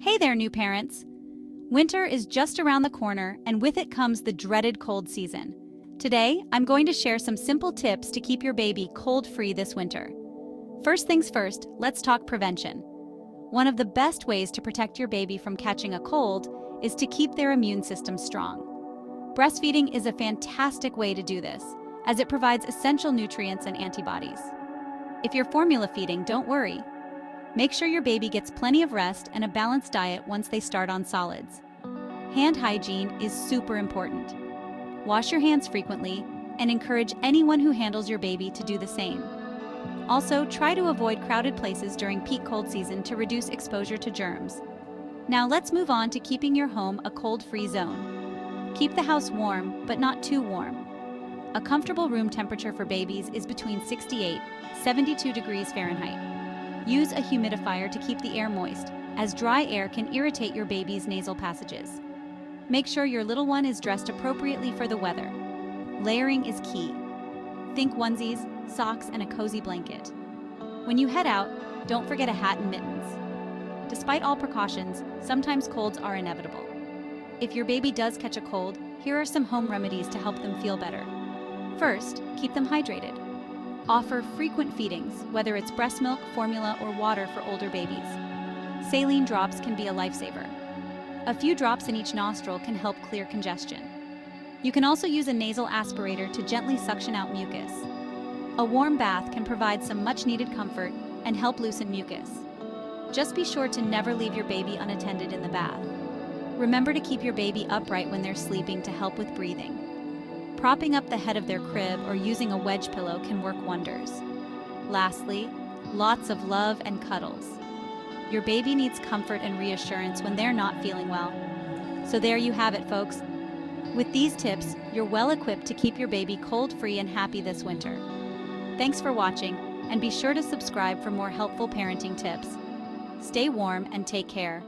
Hey there, new parents! Winter is just around the corner, and with it comes the dreaded cold season. Today, I'm going to share some simple tips to keep your baby cold-free this winter. First things first, let's talk prevention. One of the best ways to protect your baby from catching a cold is to keep their immune system strong. Breastfeeding is a fantastic way to do this, as it provides essential nutrients and antibodies. If you're formula feeding, don't worry. Make sure your baby gets plenty of rest and a balanced diet once they start on solids. Hand hygiene is super important. Wash your hands frequently and encourage anyone who handles your baby to do the same. Also, try to avoid crowded places during peak cold season to reduce exposure to germs. Now let's move on to keeping your home a cold-free zone. Keep the house warm, but not too warm. A comfortable room temperature for babies is between 68 and 72 degrees Fahrenheit. Use a humidifier to keep the air moist, as dry air can irritate your baby's nasal passages. Make sure your little one is dressed appropriately for the weather. Layering is key. Think onesies, socks, and a cozy blanket. When you head out, don't forget a hat and mittens. Despite all precautions, sometimes colds are inevitable. If your baby does catch a cold, here are some home remedies to help them feel better. First, keep them hydrated. Offer frequent feedings, whether it's breast milk, formula, or water for older babies. Saline drops can be a lifesaver. A few drops in each nostril can help clear congestion. You can also use a nasal aspirator to gently suction out mucus. A warm bath can provide some much-needed comfort and help loosen mucus. Just be sure to never leave your baby unattended in the bath. Remember to keep your baby upright when they're sleeping to help with breathing. Propping up the head of their crib or using a wedge pillow can work wonders. Lastly, lots of love and cuddles. Your baby needs comfort and reassurance when they're not feeling well. So there you have it, folks. With these tips, you're well equipped to keep your baby cold-free and happy this winter. Thanks for watching, and be sure to subscribe for more helpful parenting tips. Stay warm and take care.